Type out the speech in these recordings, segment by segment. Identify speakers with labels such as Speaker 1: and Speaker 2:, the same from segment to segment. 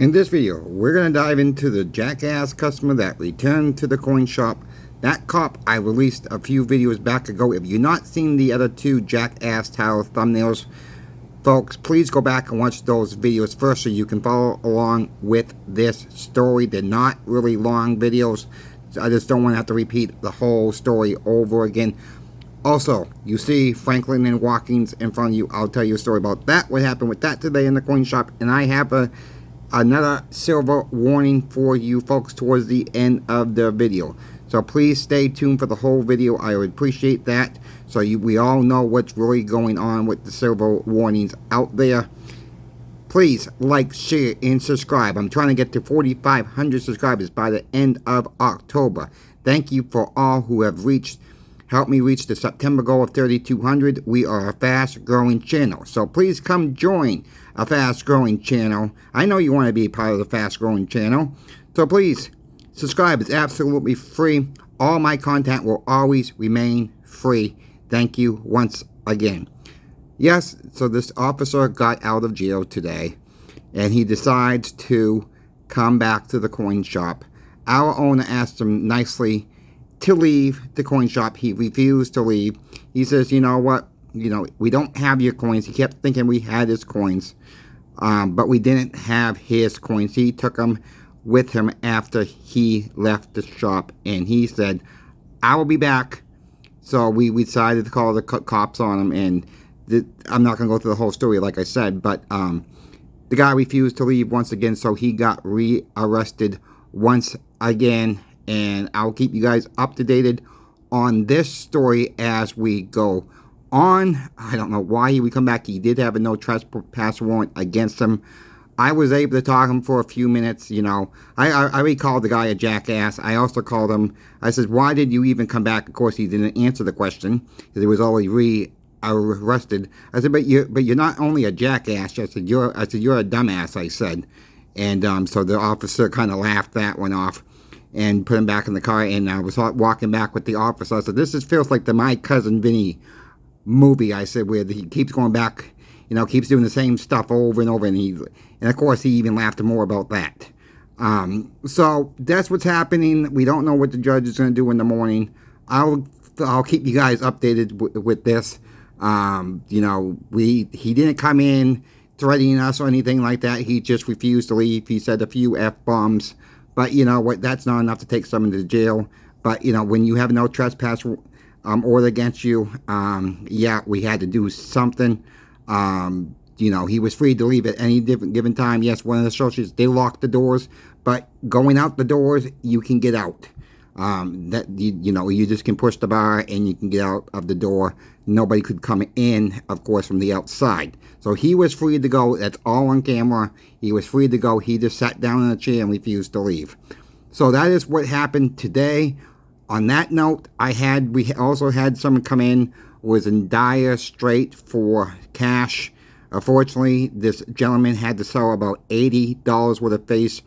Speaker 1: In this video, we're going to dive into the jackass customer that returned to the coin shop. That cop I released a few videos back ago. If you've not seen the other two jackass title thumbnails, folks, please go back and watch those videos first so you can follow along with this story. They're not really long videos. I just don't want to have to repeat the whole story over again. Also, you see Franklin and Watkins in front of you. I'll tell you a story about that, what happened with that today in the coin shop. And I have another silver warning for you folks towards the end of the video. So please stay tuned for the whole video. I would appreciate that. So we all know what's really going on with the silver warnings out there. Please like, share, and subscribe. I'm trying to get to 4,500 subscribers by the end of October. Thank you for all who have helped me reach the September goal of 3,200. We are a fast-growing channel. So please come join a fast-growing channel. I know you want to be part of the fast-growing channel. So please, subscribe. It's absolutely free. All my content will always remain free. Thank you once again. Yes, so this officer got out of jail today, and he decides to come back to the coin shop. Our owner asked him nicely to leave the coin shop. He refused to leave. He says, you know what, we don't have your coins. He kept thinking we had his coins, but we didn't have his coins. He took them with him after he left the shop, and he said, I will be back. So we decided to call the cops on him, and I'm not going to go through the whole story like I said, but the guy refused to leave once again, so he got re-arrested once again. And I'll keep you guys up to date on this story as we go on. I don't know why he would come back. He did have a no trespass warrant against him. I was able to talk to him for a few minutes. I already called the guy a jackass. I also called him. I said, why did you even come back? Of course, he didn't answer the question because he was already re-arrested. I said, but you're not only a jackass. I said, you're a dumbass, I said. And so the officer kind of laughed that one off and put him back in the car, and I was walking back with the officer. I said, this feels like the My Cousin Vinny movie, I said, where he keeps going back, keeps doing the same stuff over and over, and of course he even laughed more about that. So that's what's happening. We don't know what the judge is going to do in the morning. I'll keep you guys updated with this. He didn't come in threatening us or anything like that. He just refused to leave. He said a few F-bombs. But you know what? That's not enough to take someone to jail. But when you have no trespass order against you, yeah, we had to do something. He was free to leave at any given time. Yes, one of the associates, they locked the doors, but going out the doors, you can get out. You just can push the bar and you can get out of the door. Nobody could come in, of course, from the outside. So he was free to go. That's all on camera. He was free to go. He just sat down in a chair and refused to leave. So that is what happened today. On that note, we also had someone come in who was in dire strait for cash. Unfortunately, this gentleman had to sell about $80 worth of face.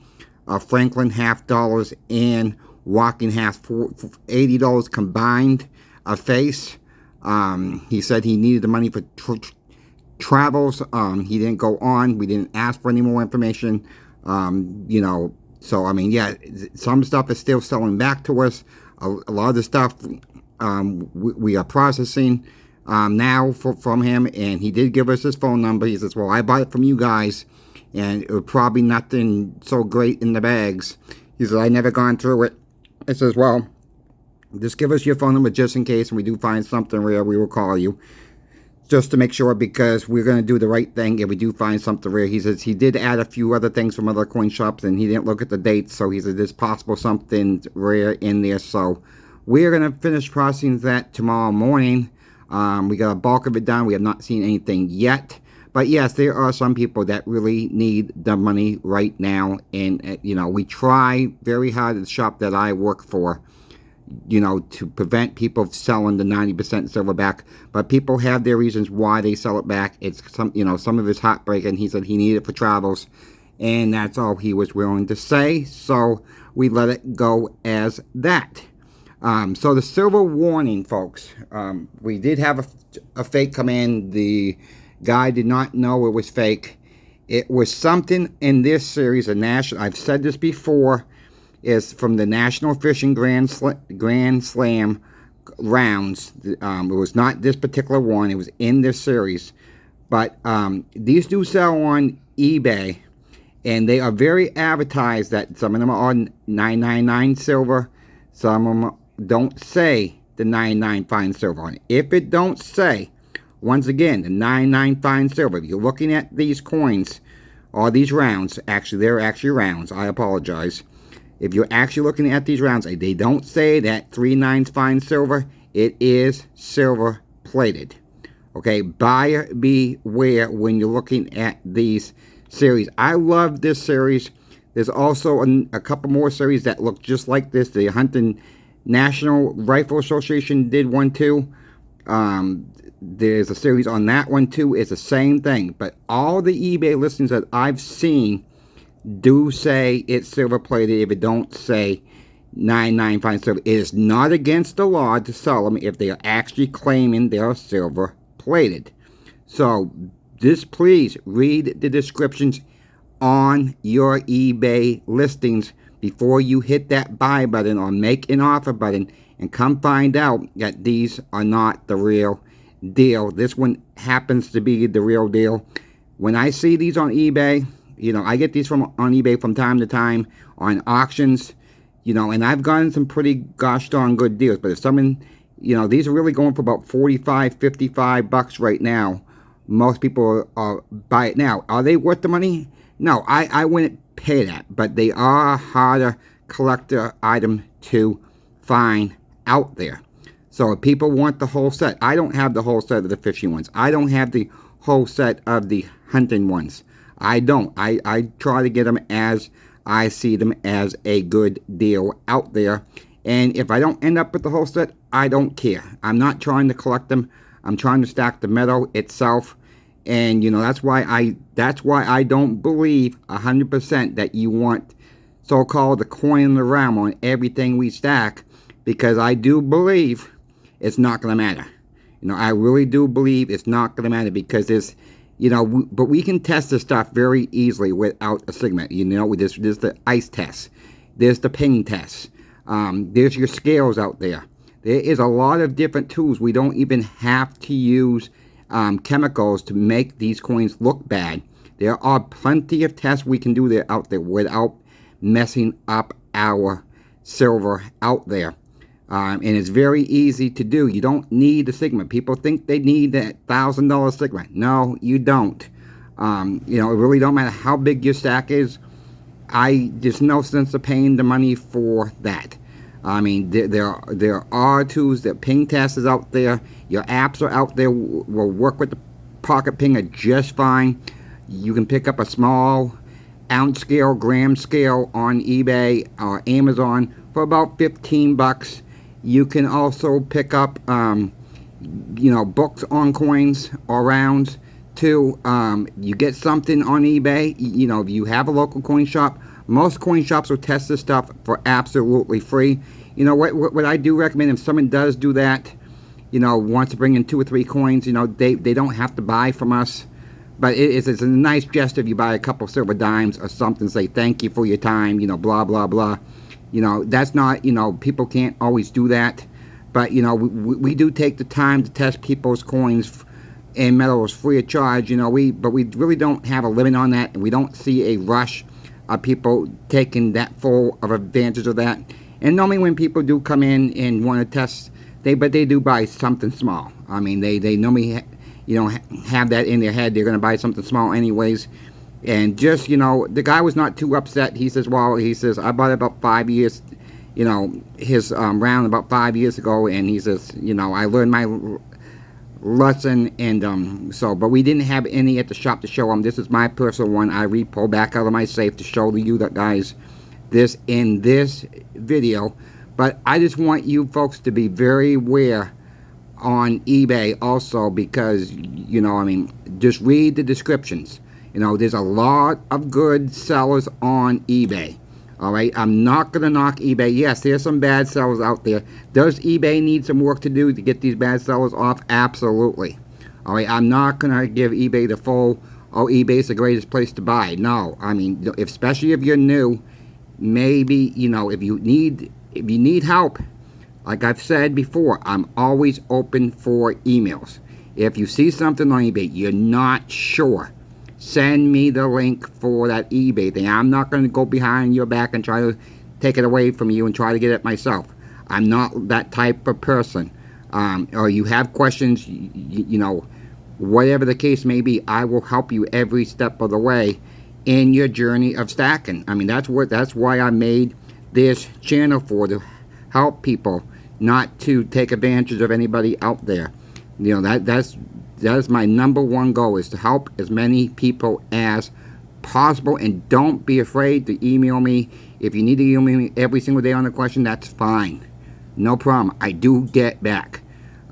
Speaker 1: Franklin $half, and Watkins $80 combined a face. He said he needed the money for travels. He didn't go on. We didn't ask for any more information. So I mean, yeah, some stuff is still selling back to us. A lot of the stuff we are processing now from him, and he did give us his phone number. He says, well, I bought it from you guys, and it was probably nothing so great in the bags. He said, I never gone through it. I says, well, just give us your phone number just in case, and we do find something rare, we will call you. Just to make sure, because we're going to do the right thing if we do find something rare. He says he did add a few other things from other coin shops, and he didn't look at the dates, so he said there's possible something rare in there. So we're going to finish processing that tomorrow morning. We got a bulk of it done. We have not seen anything yet. But yes, there are some people that really need the money right now. And, we try very hard at the shop that I work for, to prevent people selling the 90% silver back. But people have their reasons why they sell it back. It's some of it's heartbreaking. He said he needed it for travels, and that's all he was willing to say. So we let it go as that. So the silver warning, folks. We did have a fake come in. The guy did not know it was fake. It was something in this series, I've said this before, is from the National Fishing Grand Slam rounds. It was not this particular one. It was in this series. But these do sell on eBay. And they are very advertised that some of them are on 999 silver. Some of them don't say the 99 fine silver on it. If it don't say, once again, the 99 fine silver, if you're looking at these coins or these rounds, actually they're actually rounds, I apologize. If you're actually looking at these rounds, they don't say that 39 fine silver, it is silver plated. Okay, buyer beware when you're looking at these series. I love this series. There's also a couple more series that look just like this. The Hunting National Rifle Association did one too. There's a series on that one too. It's the same thing. But all the eBay listings that I've seen do say it's silver plated. If it don't say 99 fine silver, it is not against the law to sell them if they are actually claiming they're silver plated. So just please read the descriptions on your eBay listings before you hit that buy button or make an offer button and come find out that these are not the real deal. This one happens to be the real deal. When I see these on eBay, I get these on eBay from time to time on auctions, and I've gotten some pretty gosh darn good deals. But if someone, these are really going for about 45, 55 bucks right now. Most people buy it now. Are they worth the money? No, I wouldn't pay that. But they are a harder collector item to find out there. So if people want the whole set, I don't have the whole set of the fishing ones. I don't have the whole set of the hunting ones. I don't. I try to get them as I see them as a good deal out there. And if I don't end up with the whole set, I don't care. I'm not trying to collect them. I'm trying to stack the metal itself. And that's why I don't believe 100% that you want so-called the coin in the realm on everything we stack, because I do believe it's not going to matter. I really do believe it's not going to matter, because there's, but we can test this stuff very easily without a Sigma. There's the ice test. There's the ping test. There's your scales out there. There is a lot of different tools. We don't even have to use chemicals to make these coins look bad. There are plenty of tests we can do out there without messing up our silver out there. And it's very easy to do. You don't need the Sigma. People think they need that $1,000 Sigma. No, you don't. It really don't matter how big your stack is. There's no sense of paying the money for that. I mean, there are tools. That ping test is out there. Your apps are out there. Will work with the Pocket Pinger just fine. You can pick up a small ounce scale, gram scale on eBay or Amazon for about 15 bucks. You can also pick up, books on coins or rounds too. You get something on eBay. If you have a local coin shop, most coin shops will test this stuff for absolutely free. What I do recommend, if someone does do that, wants to bring in 2 or 3 coins, they don't have to buy from us. But it's a nice gesture if you buy a couple silver dimes or something, say thank you for your time, blah, blah, blah. That's not, people can't always do that. But, we do take the time to test people's coins and metals free of charge. But we really don't have a limit on that. And we don't see a rush of people taking that full of advantage of that. And normally when people do come in and want to test, they do buy something small. I mean, they normally, have that in their head. They're going to buy something small anyways. And just, the guy was not too upset. He says, I bought it about 5 years, his round about 5 years ago. And he says, I learned my lesson. And but we didn't have any at the shop to show him. This is my personal one. I pulled back out of my safe to show you guys this in this video. But I just want you folks to be very aware on eBay also, because, just read the descriptions. There's a lot of good sellers on eBay. All right, I'm not going to knock eBay. Yes, there's some bad sellers out there. Does eBay need some work to do to get these bad sellers off? Absolutely. All right, I'm not going to give eBay the full oh, eBay's the greatest place to buy. No, I mean, especially if you're new, maybe, you know, if you need help, like I've said before, I'm always open for emails. If you see something on eBay, you're not sure, send me the link for that eBay thing. I'm not going to go behind your back and try to take it away from you and try to get it myself. I'm not that type of person. Or you have questions, you know, whatever the case may be, I will help you every step of the way in your journey of stacking. I mean, that's why I made this channel for, to help people, not to take advantage of anybody out there. You know, that is my #1 goal, is to help as many people as possible. And don't be afraid to email me. If you need to email me every single day on a question, that's fine, no problem. I do get back.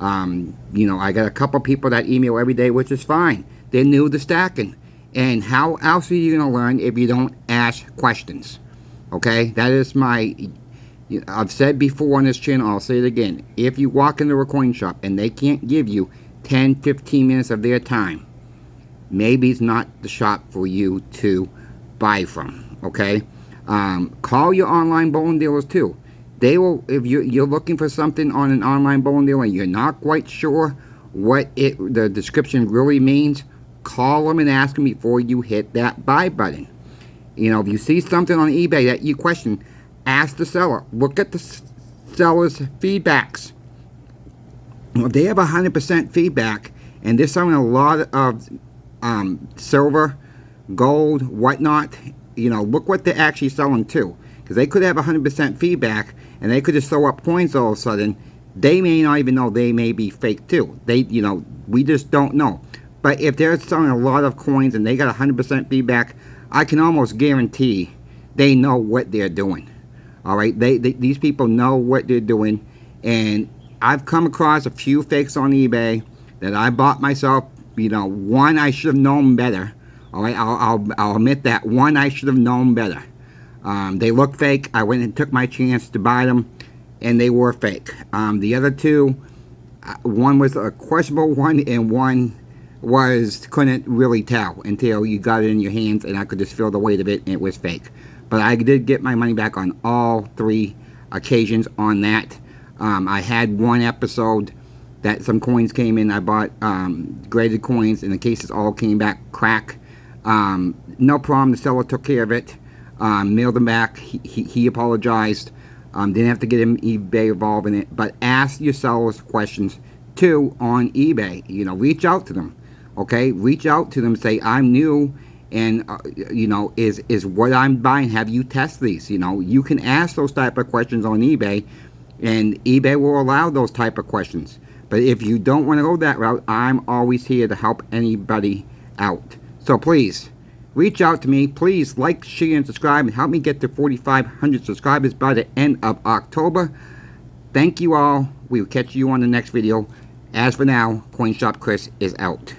Speaker 1: You know, I got a couple people that email every day, which is fine. They're new to stacking. And how else are you going to learn if you don't ask questions? Okay, that is my, I've said before on this channel, I'll say it again. If you walk into a coin shop and they can't give you 10-15 minutes of their time, maybe it's not the shop for you to buy from. Okay, call your online bullion dealers too. They will, if you're looking for something on an online bullion dealer and you're not quite sure what the description really means, call them and ask them before you hit that buy button. You know, if you see something on eBay that you question, ask the seller. Look at the seller's feedbacks. If they have 100% feedback and they're selling a lot of silver, gold, whatnot, you know, look what they're actually selling too. Because they could have 100% feedback and they could just throw up coins all of a sudden. They may not even know they may be fake too. You know, we just don't know. But if they're selling a lot of coins and they got 100% feedback, I can almost guarantee they know what they're doing. All right, these people know what they're doing. And I've come across a few fakes on eBay that I bought myself. You know, one I should have known better. All right, I'll admit that. One I should have known better. They look fake. I went and took my chance to buy them, and they were fake. The other two, one was a questionable one, and one couldn't really tell until you got it in your hands, and I could just feel the weight of it, and it was fake. But I did get my money back on all 3 occasions on that. I had one episode that some coins came in. I bought graded coins, and the cases all came back crack. No problem. The seller took care of it. Mailed them back. He apologized. Didn't have to get him eBay involved in it. But ask your sellers questions too on eBay. You know, reach out to them. Okay, reach out to them. Say, I'm new, and you know, is what I'm buying, have you test these? You know, you can ask those type of questions on eBay, and eBay will allow those type of questions. But if you don't want to go that route, I'm always here to help anybody out. So please, reach out to me. Please like, share, and subscribe, and help me get to 4,500 subscribers by the end of October. Thank you all. We will catch you on the next video. As for now, CoinShop Chris is out.